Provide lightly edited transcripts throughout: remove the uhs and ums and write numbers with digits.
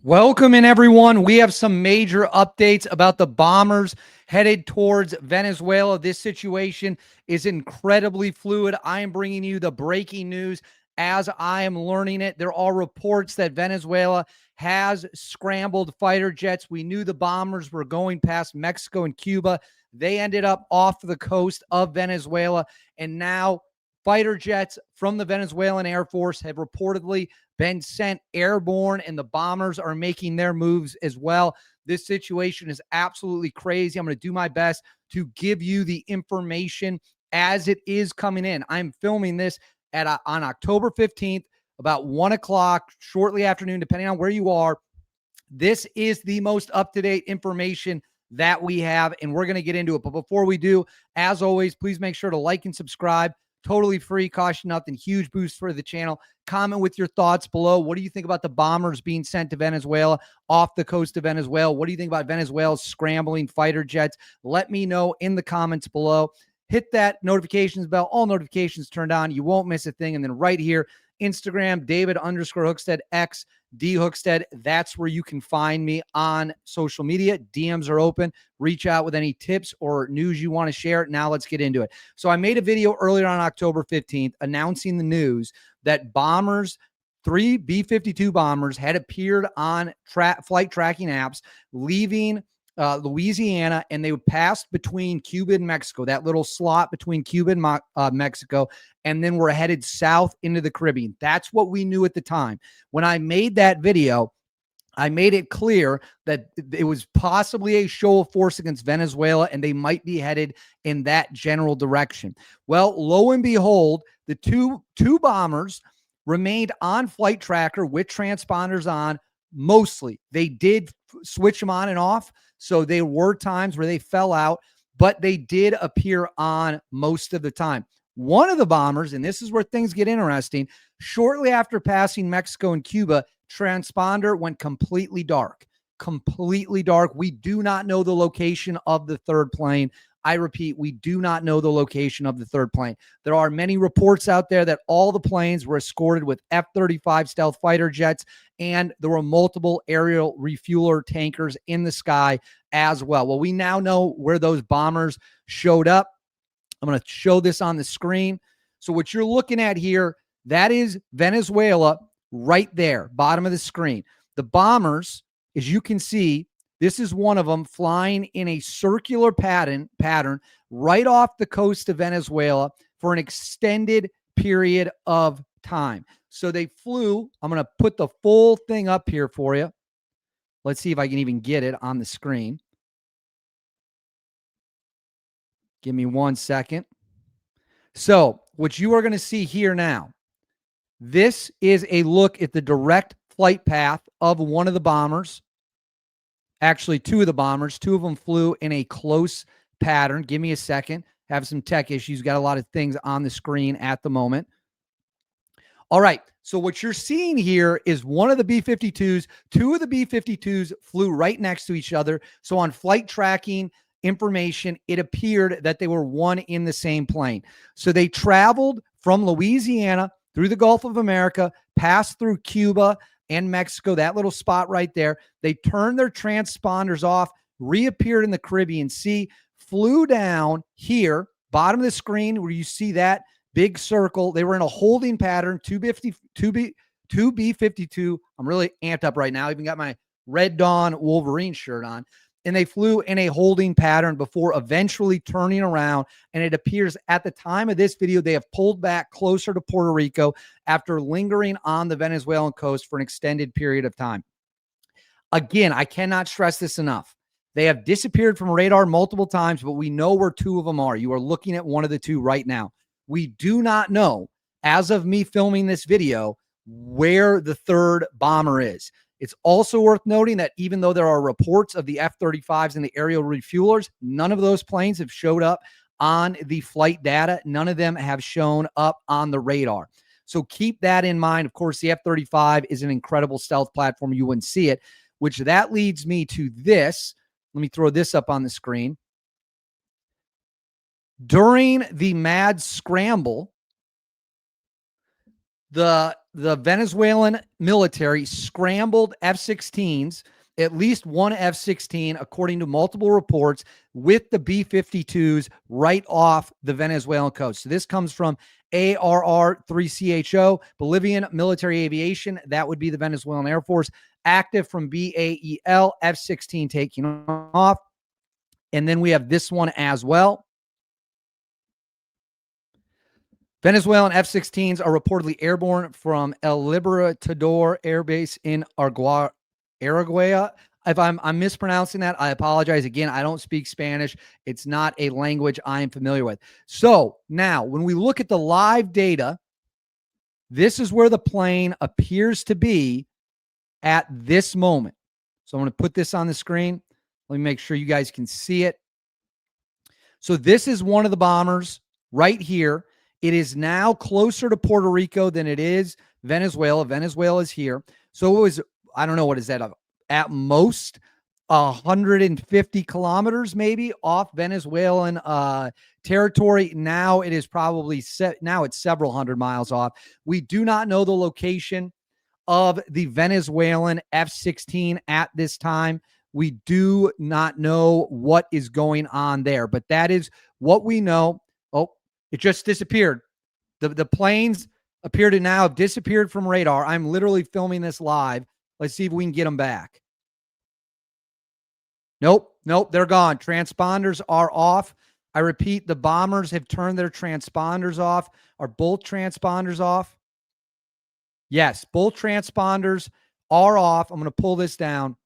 Welcome in, everyone. We have some major updates about the bombers headed towards Venezuela. This situation is incredibly fluid. I am bringing you the breaking news as I am learning it. There are reports that Venezuela has scrambled fighter jets. We knew the bombers were going past Mexico and Cuba. They ended up off the coast of Venezuela, and now fighter jets from the Venezuelan Air Force have reportedly been sent airborne, and the bombers are making their moves as well. This situation is absolutely crazy. I'm going to do my best to give you the information as it is coming in. I'm filming this on October 15th, about 1 o'clock, shortly afternoon, depending on where you are. This is the most up-to-date information that we have, and we're going to get into it. But before we do, as always, please make sure to like and subscribe. Totally free, cost you nothing. Huge boost for the channel. Comment with your thoughts below. What do you think about the bombers being sent to Venezuela off the coast of Venezuela? What do you think about Venezuela's scrambling fighter jets? Let me know in the comments below. Hit that notifications bell. All notifications turned on. You won't miss a thing. And then right here, Instagram, David_Hookstead, X, D Hookstead. That's where you can find me on social media. DMs are open. Reach out with any tips or news you want to share. Now let's get into it. So I made a video earlier on October 15th announcing the news that bombers, 3 B-52 bombers, had appeared on flight tracking apps leaving Louisiana, and they passed between Cuba and Mexico, that little slot between Cuba and Mexico, and then we're headed south into the Caribbean. That's what we knew at the time. When I made that video, I made it clear that it was possibly a show of force against Venezuela, and they might be headed in that general direction. Well, lo and behold, the two bombers remained on flight tracker with transponders on. Mostly, they did switch them on and off, so there were times where they fell out, but they did appear on most of the time. One of the bombers, and this is where things get interesting, shortly after passing Mexico and Cuba, transponder went completely dark. Completely dark. We do not know the location of the third plane. I repeat, we do not know the location of the third plane. There are many reports out there that all the planes were escorted with F-35 stealth fighter jets, and there were multiple aerial refueler tankers in the sky as well. Well, we now know where those bombers showed up. I'm going to show this on the screen. So what you're looking at here, that is Venezuela right there, bottom of the screen. The bombers, as you can see, this is one of them flying in a circular pattern right off the coast of Venezuela for an extended period of time. So they flew. I'm going to put the full thing up here for you. Let's see if I can even get it on the screen. Give me 1 second. So what you are going to see here now, this is a look at the direct flight path of one of the bombers. Actually, 2 of the bombers. 2 of them flew in a close pattern. Give me a second. Have some tech issues. Got a lot of things on the screen at the moment. All right. So what you're seeing here is one of the B-52s. 2 of the B-52s flew right next to each other. So on flight tracking information, it appeared that they were one in the same plane. So they traveled from Louisiana through the Gulf of America, passed through Cuba and Mexico, that little spot right there. They turned their transponders off, reappeared in the Caribbean Sea, flew down here, bottom of the screen where you see that big circle. They were in a holding pattern, 2 B-52. I'm really amped up right now. I even got my Red Dawn Wolverine shirt on. And they flew in a holding pattern before eventually turning around. And it appears at the time of this video, they have pulled back closer to Puerto Rico after lingering on the Venezuelan coast for an extended period of time. Again, I cannot stress this enough. They have disappeared from radar multiple times, but we know where 2 of them are. You are looking at one of the 2 right now. We do not know, as of me filming this video, where the third bomber is. It's also worth noting that even though there are reports of the F-35s and the aerial refuelers, none of those planes have showed up on the flight data. None of them have shown up on the radar. So keep that in mind. Of course, the F-35 is an incredible stealth platform. You wouldn't see it, which that leads me to this. Let me throw this up on the screen. During the mad scramble, the the Venezuelan military scrambled F-16s, at least one F-16, according to multiple reports, with the B-52s right off the Venezuelan coast. So this comes from ARR3CHO, Bolivian Military Aviation. That would be the Venezuelan Air Force. Active from BAEL, F-16 taking off. And then we have this one as well. Venezuelan F-16s are reportedly airborne from El Libertador Air Base in Araguaia. If I'm mispronouncing that, I apologize. Again, I don't speak Spanish. It's not a language I am familiar with. So now, when we look at the live data, this is where the plane appears to be at this moment. So I'm going to put this on the screen. Let me make sure you guys can see it. So this is one of the bombers right here. It is now closer to Puerto Rico than it is Venezuela. Venezuela is here. So it was, I don't know, what is that? At most 150 kilometers maybe off Venezuelan territory. Now it is probably now it's several hundred miles off. We do not know the location of the Venezuelan F-16 at this time. We do not know what is going on there, but that is what we know. Oh, it just disappeared. The planes appear to now have disappeared from radar. I'm literally filming this live. Let's see if we can get them back. Nope, they're gone. Transponders are off. I repeat, the bombers have turned their transponders off. Are both transponders off? Yes, both transponders are off. I'm going to pull this down.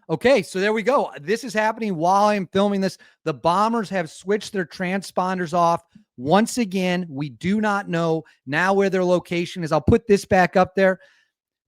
Okay, so there we go. This is happening while I'm filming this. The bombers have switched their transponders off. Once again, we do not know now where their location is. I'll put this back up there.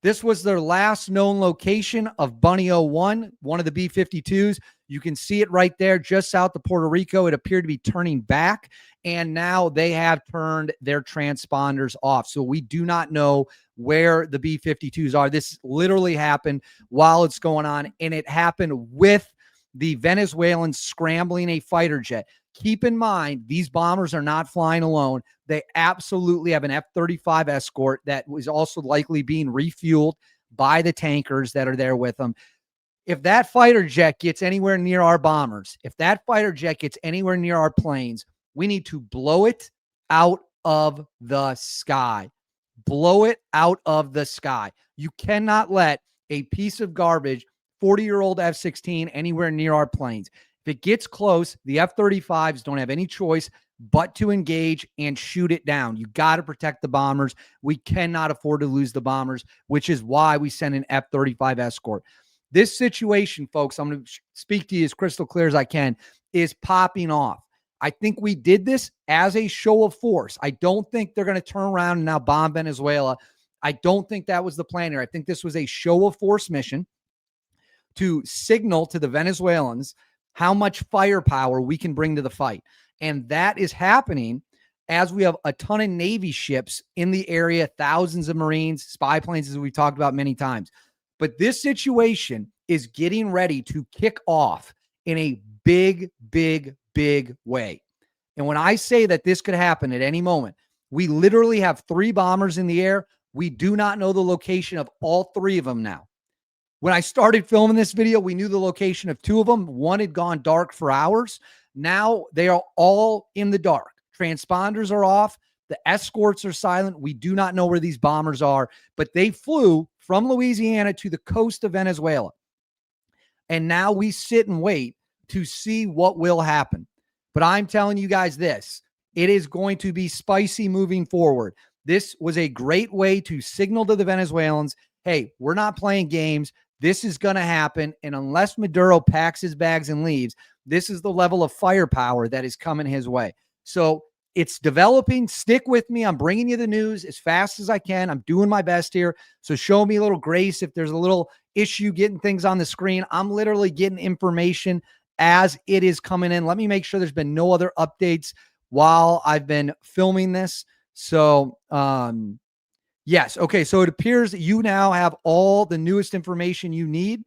This was their last known location of Bunny 01, one of the B-52s. You can see it right there just south of Puerto Rico. It appeared to be turning back, and now they have turned their transponders off. So we do not know where the B-52s are. This literally happened while it's going on, and it happened with the Venezuelans scrambling a fighter jet. Keep in mind, these bombers are not flying alone. They absolutely have an F-35 escort that was also likely being refueled by the tankers that are there with them. If that fighter jet gets anywhere near our bombers, if that fighter jet gets anywhere near our planes, we need to blow it out of the sky. Blow it out of the sky. You cannot let a piece of garbage, 40-year-old F-16, anywhere near our planes. If it gets close, the F-35s don't have any choice but to engage and shoot it down. You got to protect the bombers. We cannot afford to lose the bombers, which is why we send an F-35 escort. This situation, folks, I'm going to speak to you as crystal clear as I can, is popping off. I think we did this as a show of force. I don't think they're going to turn around and now bomb Venezuela. I don't think that was the plan here. I think this was a show of force mission to signal to the Venezuelans how much firepower we can bring to the fight. And that is happening as we have a ton of Navy ships in the area, thousands of Marines, spy planes, as we've talked about many times. But this situation is getting ready to kick off in a big, big, big way. And when I say that this could happen at any moment, we literally have 3 bombers in the air. We do not know the location of all 3 of them now. When I started filming this video, we knew the location of 2 of them. One had gone dark for hours. Now they are all in the dark. Transponders are off. The escorts are silent. We do not know where these bombers are, but they flew from Louisiana to the coast of Venezuela. And now we sit and wait to see what will happen. But I'm telling you guys this, it is going to be spicy moving forward. This was a great way to signal to the Venezuelans, hey, we're not playing games. This is going to happen. And unless Maduro packs his bags and leaves, this is the level of firepower that is coming his way. So it's developing. Stick with me. I'm bringing you the news as fast as I can. I'm doing my best here. So show me a little grace if there's a little issue getting things on the screen. I'm literally getting information as it is coming in. Let me make sure there's been no other updates while I've been filming this. So, yes. Okay. So it appears that you now have all the newest information you need.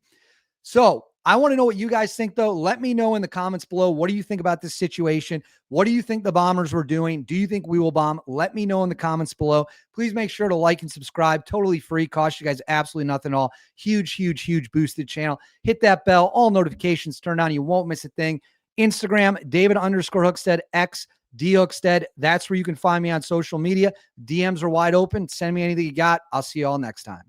So I want to know what you guys think, though. Let me know in the comments below. What do you think about this situation? What do you think the bombers were doing? Do you think we will bomb? Let me know in the comments below. Please make sure to like and subscribe. Totally free. Cost you guys absolutely nothing at all. Huge, huge, huge boost to the channel. Hit that bell. All notifications turned on. You won't miss a thing. Instagram, David_Hookstead, X, D Hookstead. That's where you can find me on social media. DMs are wide open. Send me anything you got. I'll see you all next time.